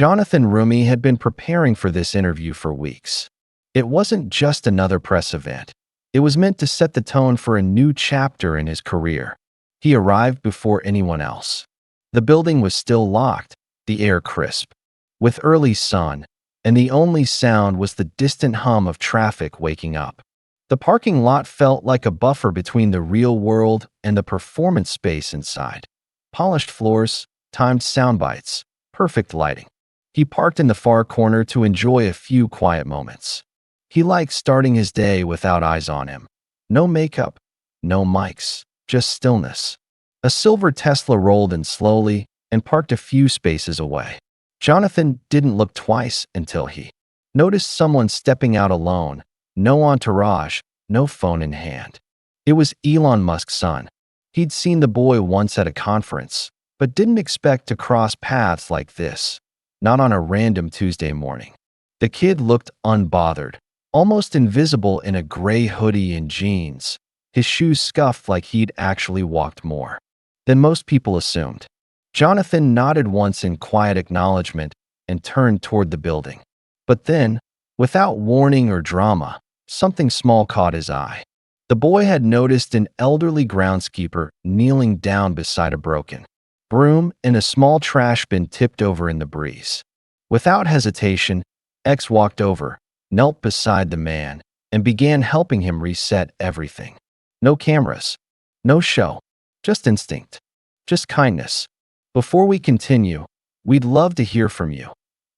Jonathan Roumie had been preparing for this interview for weeks. It wasn't just another press event. It was meant to set the tone for a new chapter in his career. He arrived before anyone else. The building was still locked, the air crisp, with early sun, and the only sound was the distant hum of traffic waking up. The parking lot felt like a buffer between the real world and the performance space inside. Polished floors, timed sound bites, perfect lighting. He parked in the far corner to enjoy a few quiet moments. He liked starting his day without eyes on him. No makeup, no mics, just stillness. A silver Tesla rolled in slowly and parked a few spaces away. Jonathan didn't look twice until he noticed someone stepping out alone, no entourage, no phone in hand. It was Elon Musk's son. He'd seen the boy once at a conference, but didn't expect to cross paths like this, not on a random Tuesday morning. The kid looked unbothered, almost invisible in a gray hoodie and jeans, his shoes scuffed like he'd actually walked more than most people assumed. Jonathan nodded once in quiet acknowledgement and turned toward the building. But then, without warning or drama, something small caught his eye. The boy had noticed an elderly groundskeeper kneeling down beside a broken broom and a small trash bin tipped over in the breeze. Without hesitation, X walked over, knelt beside the man, and began helping him reset everything. No cameras, no show, just instinct, just kindness. Before we continue, we'd love to hear from you.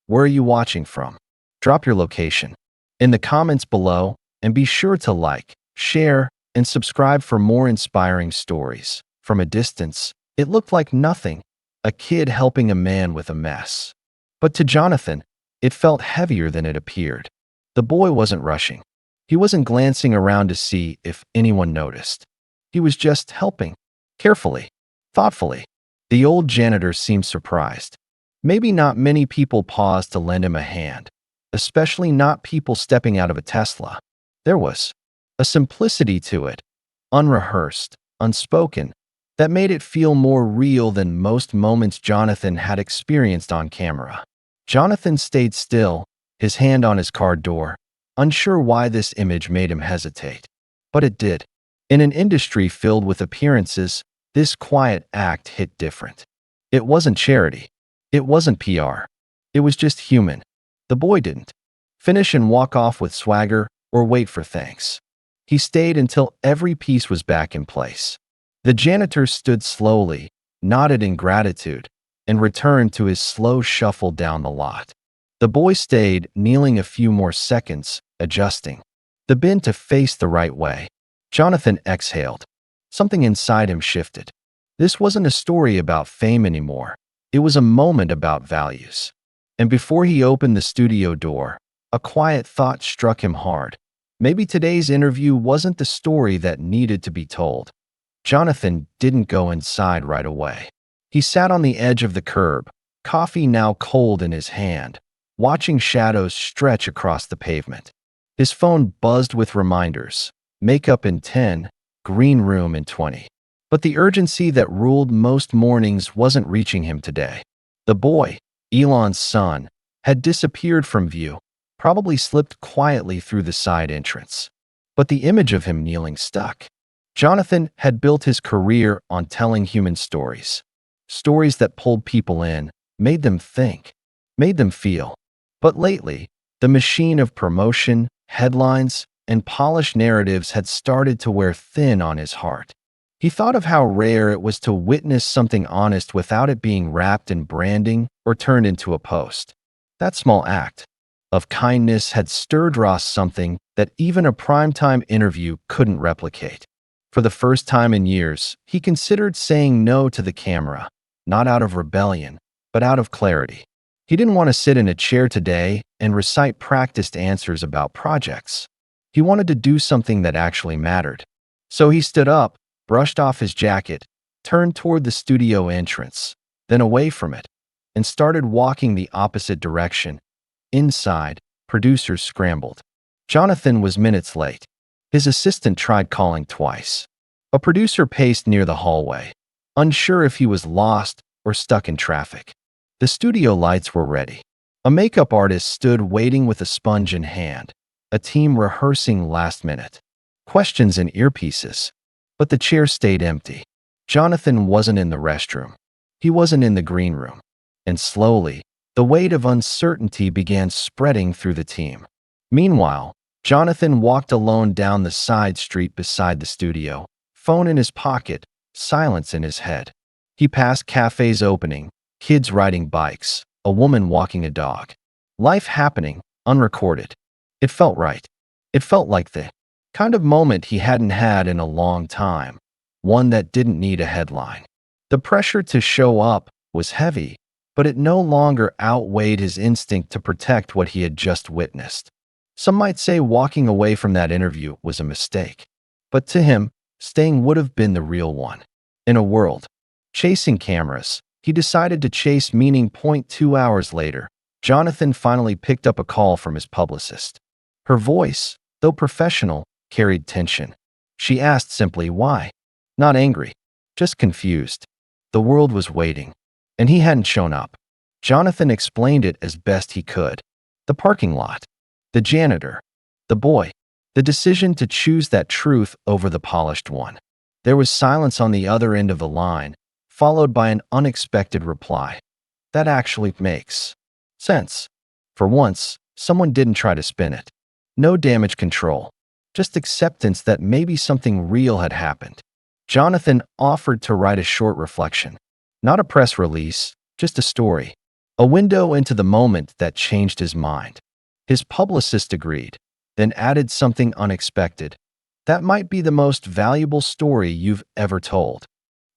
Where are you watching from? Drop your location in the comments below, and be sure to like, share, and subscribe for more inspiring stories. From a distance, it looked like nothing, a kid helping a man with a mess. But to Jonathan, it felt heavier than it appeared. The boy wasn't rushing. He wasn't glancing around to see if anyone noticed. He was just helping, carefully, thoughtfully. The old janitor seemed surprised. Maybe not many people paused to lend him a hand, especially not people stepping out of a Tesla. There was a simplicity to it, unrehearsed, unspoken, that made it feel more real than most moments Jonathan had experienced on camera. Jonathan stayed still, his hand on his car door, unsure why this image made him hesitate. But it did. In an industry filled with appearances, this quiet act hit different. It wasn't charity. It wasn't PR. It was just human. The boy didn't finish and walk off with swagger or wait for thanks. He stayed until every piece was back in place. The janitor stood slowly, nodded in gratitude, and returned to his slow shuffle down the lot. The boy stayed, kneeling a few more seconds, adjusting the bin to face the right way. Jonathan exhaled. Something inside him shifted. This wasn't a story about fame anymore. It was a moment about values. And before he opened the studio door, a quiet thought struck him hard. Maybe today's interview wasn't the story that needed to be told. Jonathan didn't go inside right away. He sat on the edge of the curb, coffee now cold in his hand, watching shadows stretch across the pavement. His phone buzzed with reminders. Makeup in 10, green room in 20. But the urgency that ruled most mornings wasn't reaching him today. The boy, Elon's son, had disappeared from view, probably slipped quietly through the side entrance. But the image of him kneeling stuck. Jonathan had built his career on telling human stories. Stories that pulled people in, made them think, made them feel. But lately, the machine of promotion, headlines, and polished narratives had started to wear thin on his heart. He thought of how rare it was to witness something honest without it being wrapped in branding or turned into a post. That small act of kindness had stirred Ross something that even a primetime interview couldn't replicate. For the first time in years, he considered saying no to the camera, not out of rebellion, but out of clarity. He didn't want to sit in a chair today and recite practiced answers about projects. He wanted to do something that actually mattered. So he stood up, brushed off his jacket, turned toward the studio entrance, then away from it, and started walking the opposite direction. Inside, producers scrambled. Jonathan was minutes late. His assistant tried calling twice. A producer paced near the hallway, unsure if he was lost or stuck in traffic. The studio lights were ready. A makeup artist stood waiting with a sponge in hand, a team rehearsing last minute. Questions in earpieces. But the chair stayed empty. Jonathan wasn't in the restroom. He wasn't in the green room. And slowly, the weight of uncertainty began spreading through the team. Meanwhile, Jonathan walked alone down the side street beside the studio, phone in his pocket, silence in his head. He passed cafes opening, kids riding bikes, a woman walking a dog. Life happening, unrecorded. It felt right. It felt like the kind of moment he hadn't had in a long time, one that didn't need a headline. The pressure to show up was heavy, but it no longer outweighed his instinct to protect what he had just witnessed. Some might say walking away from that interview was a mistake, but to him, staying would have been the real one. In a world chasing cameras, he decided to chase meaning. 2 hours later, Jonathan finally picked up a call from his publicist. Her voice, though professional, carried tension. She asked simply why. Not angry, just confused. The world was waiting, and he hadn't shown up. Jonathan explained it as best he could. The parking lot, the janitor, the boy, the decision to choose that truth over the polished one. There was silence on the other end of the line, followed by an unexpected reply. That actually makes sense. For once, someone didn't try to spin it. No damage control, just acceptance that maybe something real had happened. Jonathan offered to write a short reflection. Not a press release, just a story. A window into the moment that changed his mind. His publicist agreed, then added something unexpected. That might be the most valuable story you've ever told.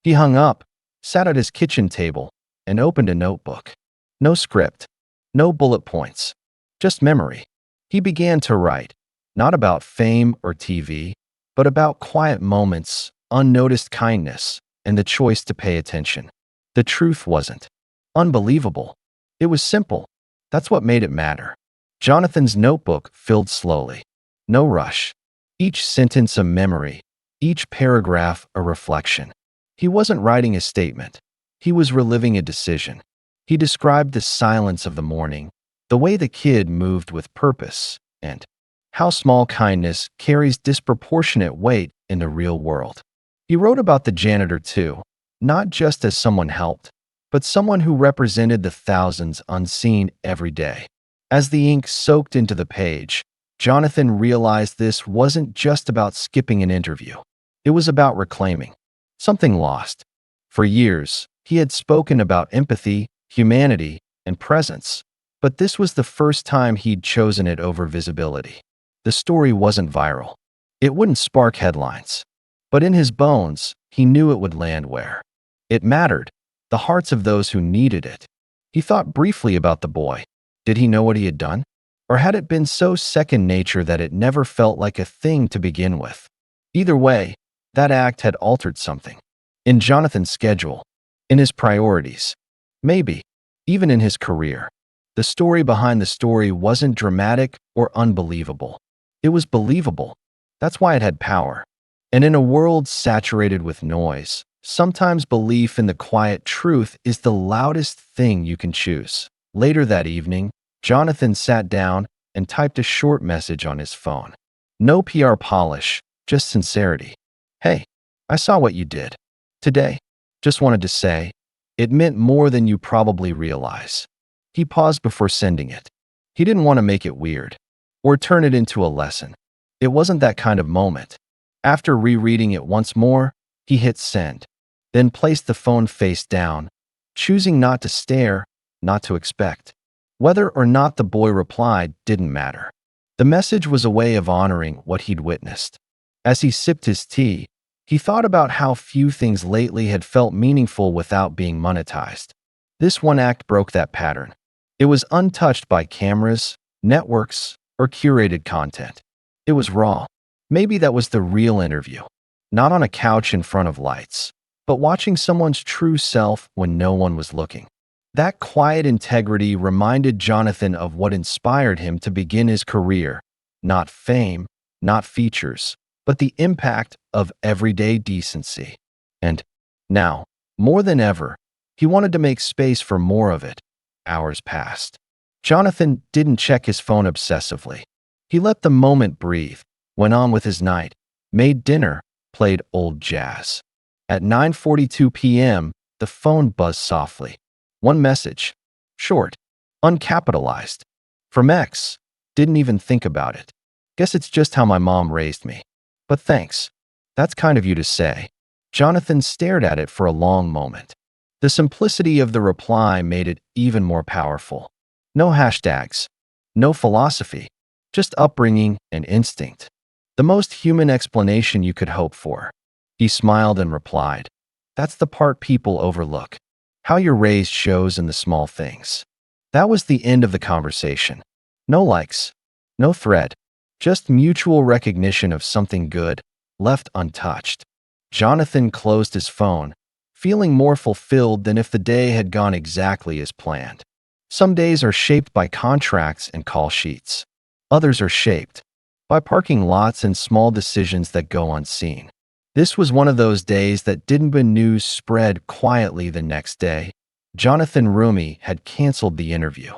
He hung up, sat at his kitchen table, and opened a notebook. No script, no bullet points, just memory. He began to write, not about fame or TV, but about quiet moments, unnoticed kindness, and the choice to pay attention. The truth wasn't unbelievable. It was simple. That's what made it matter. Jonathan's notebook filled slowly. No rush. Each sentence a memory, each paragraph a reflection. He wasn't writing a statement. He was reliving a decision. He described the silence of the morning, the way the kid moved with purpose, and how small kindness carries disproportionate weight in the real world. He wrote about the janitor too, not just as someone helped, but someone who represented the thousands unseen every day. As the ink soaked into the page, Jonathan realized this wasn't just about skipping an interview. It was about reclaiming something lost. For years, he had spoken about empathy, humanity, and presence, but this was the first time he'd chosen it over visibility. The story wasn't viral. It wouldn't spark headlines. But in his bones, he knew it would land where it mattered, the hearts of those who needed it. He thought briefly about the boy. Did he know what he had done? Or had it been so second nature that it never felt like a thing to begin with? Either way, that act had altered something. In Jonathan's schedule, in his priorities, maybe even in his career. The story behind the story wasn't dramatic or unbelievable. It was believable. That's why it had power. And in a world saturated with noise, sometimes belief in the quiet truth is the loudest thing you can choose. Later that evening, Jonathan sat down and typed a short message on his phone. No PR polish, just sincerity. Hey, I saw what you did today. Just wanted to say, it meant more than you probably realize. He paused before sending it. He didn't want to make it weird or turn it into a lesson. It wasn't that kind of moment. After rereading it once more, he hit send, then placed the phone face down, choosing not to stare, not to expect. Whether or not the boy replied didn't matter. The message was a way of honoring what he'd witnessed. As he sipped his tea, he thought about how few things lately had felt meaningful without being monetized. This one act broke that pattern. It was untouched by cameras, networks, or curated content. It was raw. Maybe that was the real interview. Not on a couch in front of lights, but watching someone's true self when no one was looking. That quiet integrity reminded Jonathan of what inspired him to begin his career. Not fame, not features, but the impact of everyday decency. And now, more than ever, he wanted to make space for more of it. Hours passed. Jonathan didn't check his phone obsessively. He let the moment breathe, went on with his night, made dinner, played old jazz. At 9:42 p.m., the phone buzzed softly. One message. Short. Uncapitalized. From X. Didn't even think about it. Guess it's just how my mom raised me. But thanks. That's kind of you to say. Jonathan stared at it for a long moment. The simplicity of the reply made it even more powerful. No hashtags. No philosophy. Just upbringing and instinct. The most human explanation you could hope for. He smiled and replied, "That's the part people overlook. How you're raised shows in the small things." That was the end of the conversation. No likes. No thread. Just mutual recognition of something good, left untouched. Jonathan closed his phone, feeling more fulfilled than if the day had gone exactly as planned. Some days are shaped by contracts and call sheets. Others are shaped by parking lots and small decisions that go unseen. This was one of those days that didn't. When news spread quietly the next day, Jonathan Roumie had canceled the interview.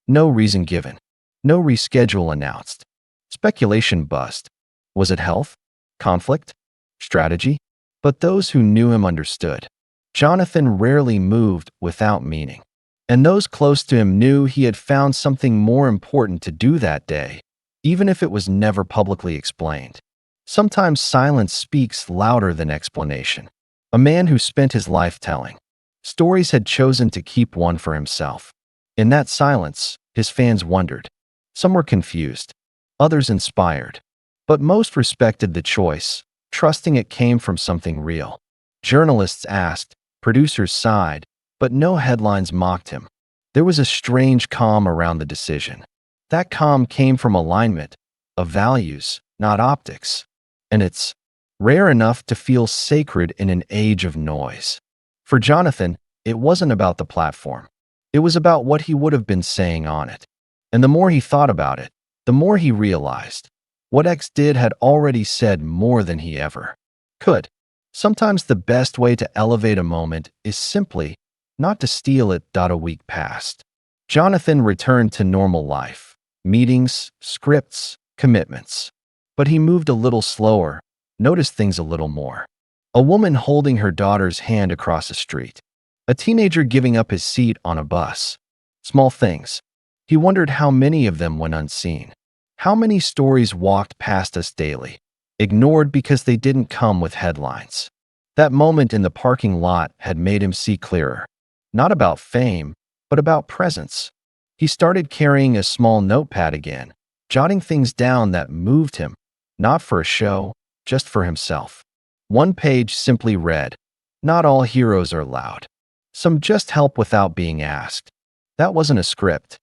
No reason given. No reschedule announced. Speculation buzzed. Was it health? Conflict? Strategy? But those who knew him understood. Jonathan rarely moved without meaning. And those close to him knew he had found something more important to do that day, even if it was never publicly explained. Sometimes silence speaks louder than explanation. A man who spent his life telling stories had chosen to keep one for himself. In that silence, his fans wondered. Some were confused, others inspired, but most respected the choice, trusting it came from something real. Journalists asked, producers sighed, but no headlines mocked him. There was a strange calm around the decision. That calm came from alignment of values, not optics. And it's rare enough to feel sacred in an age of noise. For Jonathan, it wasn't about the platform. It was about what he would have been saying on it. And the more he thought about it, the more he realized what X did had already said more than he ever could. Sometimes the best way to elevate a moment is simply not to steal it. A week passed. Jonathan returned to normal life, meetings, scripts, commitments. But he moved a little slower, noticed things a little more. A woman holding her daughter's hand across the street. A teenager giving up his seat on a bus. Small things. He wondered how many of them went unseen. How many stories walked past us daily, ignored because they didn't come with headlines. That moment in the parking lot had made him see clearer. Not about fame, but about presence. He started carrying a small notepad again, jotting things down that moved him, not for a show, just for himself. One page simply read, "Not all heroes are loud. Some just help without being asked." That wasn't a script.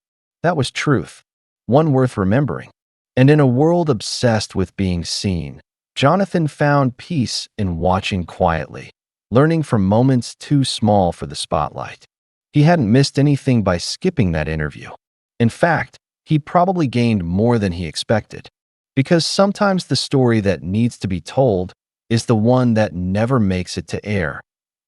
That was truth, one worth remembering. And in a world obsessed with being seen, Jonathan found peace in watching quietly, learning from moments too small for the spotlight. He hadn't missed anything by skipping that interview. In fact, he probably gained more than he expected. Because sometimes the story that needs to be told is the one that never makes it to air.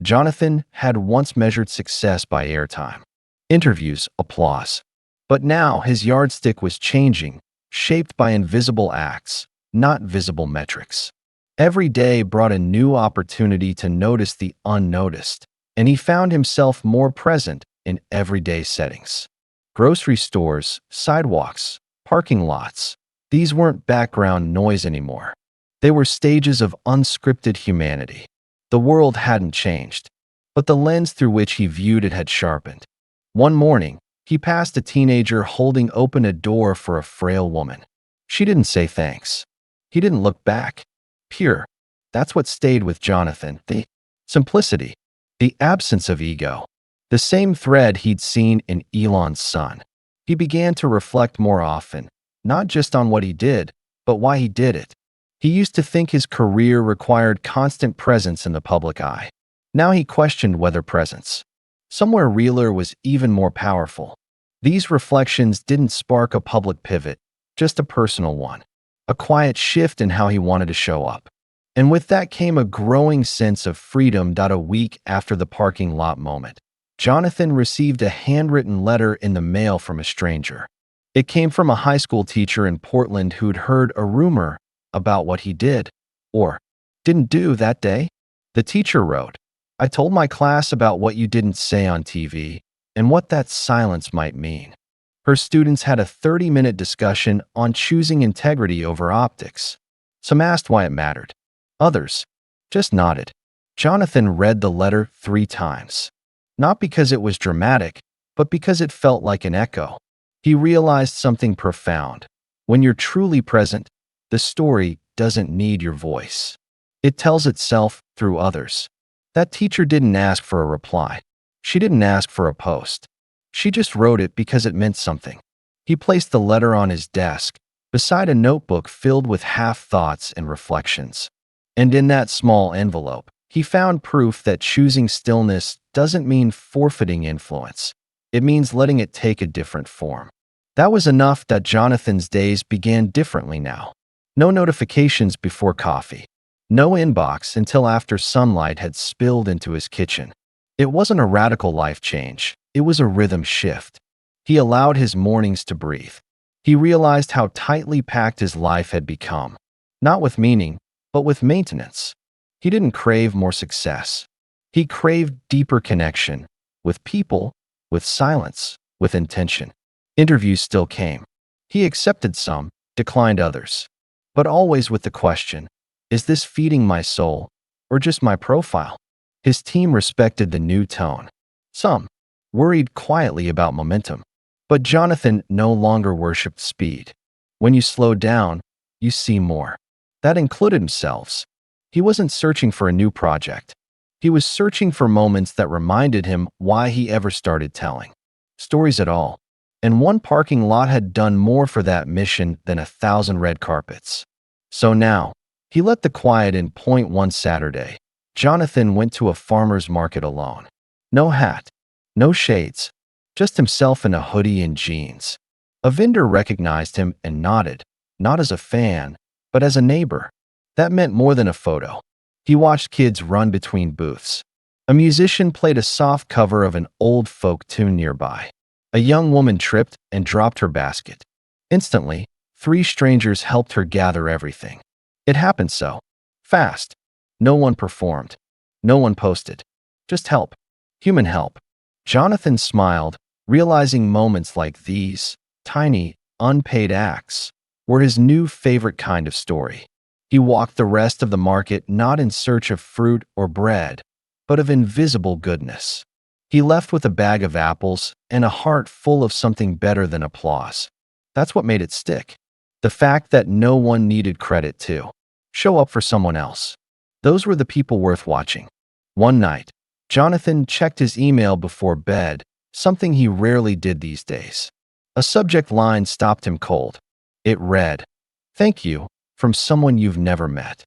Jonathan had once measured success by airtime, interviews, applause. But now his yardstick was changing, shaped by invisible acts, not visible metrics. Every day brought a new opportunity to notice the unnoticed, and he found himself more present in everyday settings. Grocery stores, sidewalks, parking lots. These weren't background noise anymore. They were stages of unscripted humanity. The world hadn't changed, but the lens through which he viewed it had sharpened. One morning, he passed a teenager holding open a door for a frail woman. She didn't say thanks. He didn't look back. Pure. That's what stayed with Jonathan. The simplicity. The absence of ego. The same thread he'd seen in Elon's son. He began to reflect more often, not just on what he did, but why he did it. He used to think his career required constant presence in the public eye. Now he questioned whether presence, somewhere realer, was even more powerful. These reflections didn't spark a public pivot, just a personal one. A quiet shift in how he wanted to show up. And with that came a growing sense of freedom. A week after the parking lot moment, Jonathan received a handwritten letter in the mail from a stranger. It came from a high school teacher in Portland who'd heard a rumor about what he did, or didn't do that day. The teacher wrote, "I told my class about what you didn't say on TV and what that silence might mean." Her students had a 30-minute discussion on choosing integrity over optics. Some asked why it mattered. Others just nodded. Jonathan read the letter 3 times. Not because it was dramatic, but because it felt like an echo. He realized something profound. When you're truly present, the story doesn't need your voice. It tells itself through others. That teacher didn't ask for a reply. She didn't ask for a post. She just wrote it because it meant something. He placed the letter on his desk, beside a notebook filled with half-thoughts and reflections. And in that small envelope, he found proof that choosing stillness doesn't mean forfeiting influence. It means letting it take a different form. That was enough that Jonathan's days began differently now. No notifications before coffee. No inbox until after sunlight had spilled into his kitchen. It wasn't a radical life change. It was a rhythm shift. He allowed his mornings to breathe. He realized how tightly packed his life had become. Not with meaning, but with maintenance. He didn't crave more success. He craved deeper connection, with people, with silence, with intention. Interviews still came. He accepted some, declined others. But always with the question, is this feeding my soul, or just my profile? His team respected the new tone. Some worried quietly about momentum. But Jonathan no longer worshipped speed. When you slow down, you see more. That included himself. He wasn't searching for a new project. He was searching for moments that reminded him why he ever started telling stories at all. And one parking lot had done more for that mission than 1,000 red carpets. So now, he let the quiet in. One Saturday, Jonathan went to a farmer's market alone. No hat, no shades, just himself in a hoodie and jeans. A vendor recognized him and nodded, not as a fan, but as a neighbor. That meant more than a photo. He watched kids run between booths. A musician played a soft cover of an old folk tune nearby. A young woman tripped and dropped her basket. Instantly, 3 strangers helped her gather everything. It happened so fast. No one performed. No one posted. Just help. Human help. Jonathan smiled, realizing moments like these, tiny, unpaid acts, were his new favorite kind of story. He walked the rest of the market not in search of fruit or bread, but of invisible goodness. He left with a bag of apples and a heart full of something better than applause. That's what made it stick. The fact that no one needed credit to show up for someone else. Those were the people worth watching. One night, Jonathan checked his email before bed, something he rarely did these days. A subject line stopped him cold. It read, "Thank you, from someone you've never met."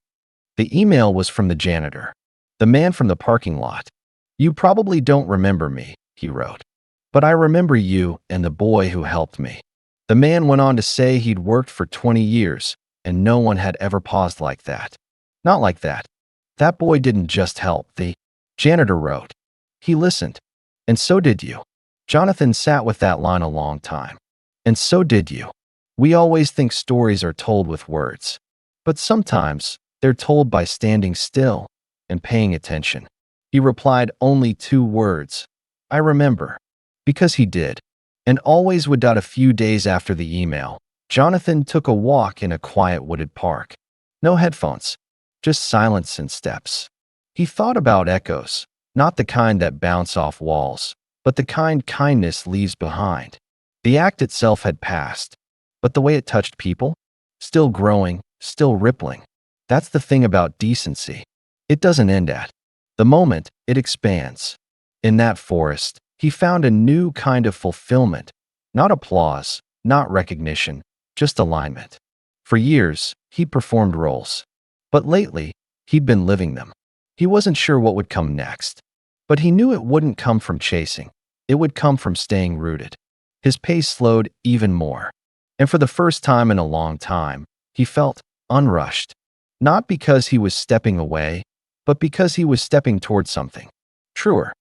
The email was from the janitor, the man from the parking lot. "You probably don't remember me," he wrote, "but I remember you and the boy who helped me." The man went on to say he'd worked for 20 years, and no one had ever paused like that. Not like that. That boy didn't just help, the janitor wrote. He listened. And so did you. Jonathan sat with that line a long time. And so did you. We always think stories are told with words. But sometimes, they're told by standing still and paying attention. He replied only 2 words. I remember. Because he did. And always would. A few days after the email, Jonathan took a walk in a quiet wooded park. No headphones. Just silence and steps. He thought about echoes, not the kind that bounce off walls, but the kind kindness leaves behind. The act itself had passed, but the way it touched people? Still growing, still rippling. That's the thing about decency. It doesn't end at the moment, it expands. In that forest, he found a new kind of fulfillment. Not applause, not recognition, just alignment. For years, he performed roles. But lately, he'd been living them. He wasn't sure what would come next. But he knew it wouldn't come from chasing. It would come from staying rooted. His pace slowed even more. And for the first time in a long time, he felt unrushed. Not because he was stepping away, but because he was stepping towards something truer.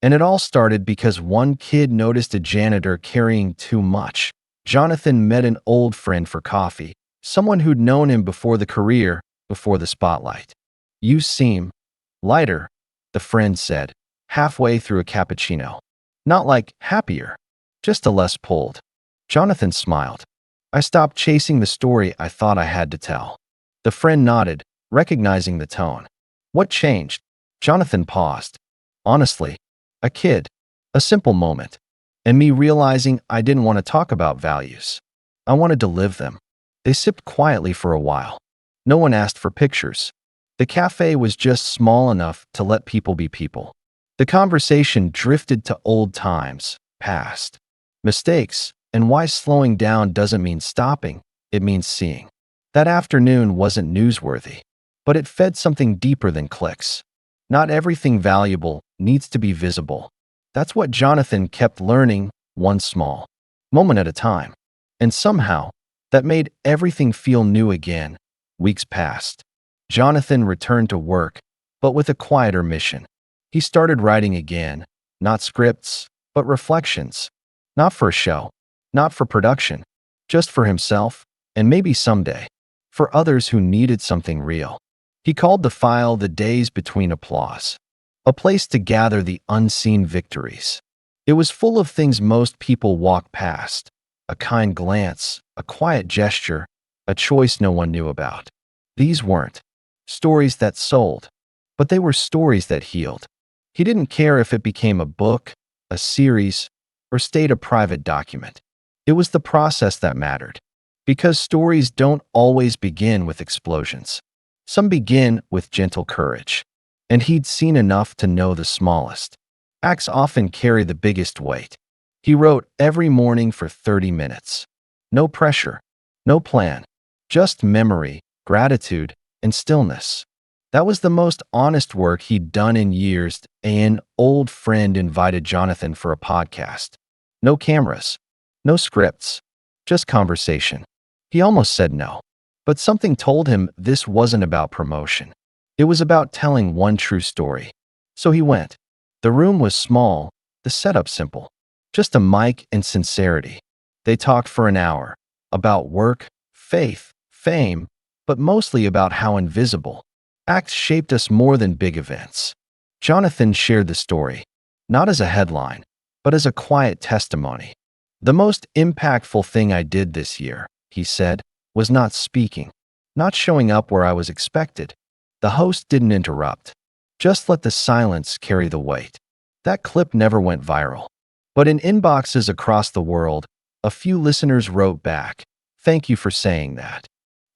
And it all started because one kid noticed a janitor carrying too much. Jonathan met an old friend for coffee, someone who'd known him before the career, before the spotlight. "You seem lighter," the friend said, halfway through a cappuccino. "Not like happier, just a less pulled." Jonathan smiled. "I stopped chasing the story I thought I had to tell." The friend nodded, recognizing the tone. "What changed?" Jonathan paused. "Honestly, a kid. A simple moment. And me realizing I didn't want to talk about values. I wanted to live them." They sipped quietly for a while. No one asked for pictures. The cafe was just small enough to let people be people. The conversation drifted to old times, past mistakes, and why slowing down doesn't mean stopping, it means seeing. That afternoon wasn't newsworthy, but it fed something deeper than clicks. Not everything valuable needs to be visible. That's what Jonathan kept learning, one small moment at a time. And somehow, that made everything feel new again. Weeks passed. Jonathan returned to work, but with a quieter mission. He started writing again, not scripts, but reflections. Not for a show, not for production, just for himself, and maybe someday, for others who needed something real. He called the file "The Days Between Applause," a place to gather the unseen victories. It was full of things most people walk past: a kind glance, a quiet gesture, a choice no one knew about. These weren't stories that sold, but they were stories that healed. He didn't care if it became a book, a series, or stayed a private document. It was the process that mattered, because stories don't always begin with explosions. Some begin with gentle courage, and he'd seen enough to know the smallest acts often carry the biggest weight. He wrote every morning for 30 minutes. No pressure, no plan, just memory, gratitude, and stillness. That was the most honest work he'd done in years. An old friend invited Jonathan for a podcast. No cameras, no scripts, just conversation. He almost said no, but something told him this wasn't about promotion. It was about telling one true story. So he went. The room was small, the setup simple, just a mic and sincerity. They talked for an hour, about work, faith, fame, but mostly about how invisible acts shaped us more than big events. Jonathan shared the story, not as a headline, but as a quiet testimony. "The most impactful thing I did this year," he said, "was not speaking, not showing up where I was expected." The host didn't interrupt, just let the silence carry the weight. That clip never went viral, but in inboxes across the world, a few listeners wrote back, "Thank you for saying that."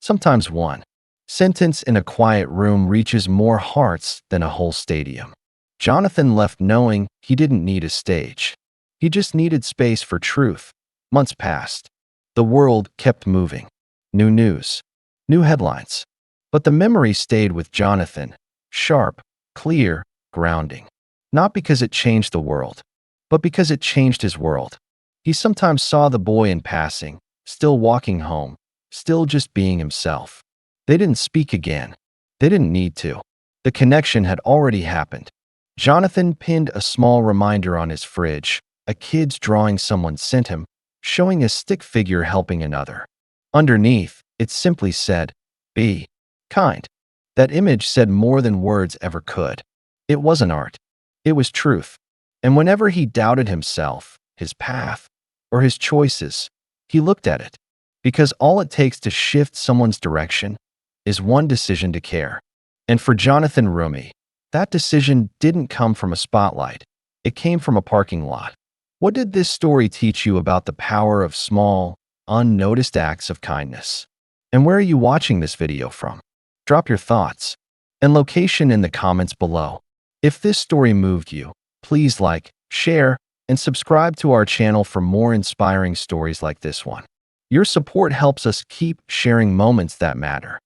Sometimes one sentence in a quiet room reaches more hearts than a whole stadium. Jonathan left knowing he didn't need a stage. He just needed space for truth. Months passed. The world kept moving. New news, new headlines. But the memory stayed with Jonathan, sharp, clear, grounding. Not because it changed the world, but because it changed his world. He sometimes saw the boy in passing, still walking home, still just being himself. They didn't speak again. They didn't need to. The connection had already happened. Jonathan pinned a small reminder on his fridge, a kid's drawing someone sent him, showing a stick figure helping another. Underneath, it simply said, "Be kind." That image said more than words ever could. It wasn't art. It was truth. And whenever he doubted himself, his path, or his choices, he looked at it. Because all it takes to shift someone's direction is one decision to care. And for Jonathan Roumie, that decision didn't come from a spotlight. It came from a parking lot. What did this story teach you about the power of small, unnoticed acts of kindness? And where are you watching this video from? Drop your thoughts and location in the comments below. If this story moved you, please like, share, and subscribe to our channel for more inspiring stories like this one. Your support helps us keep sharing moments that matter.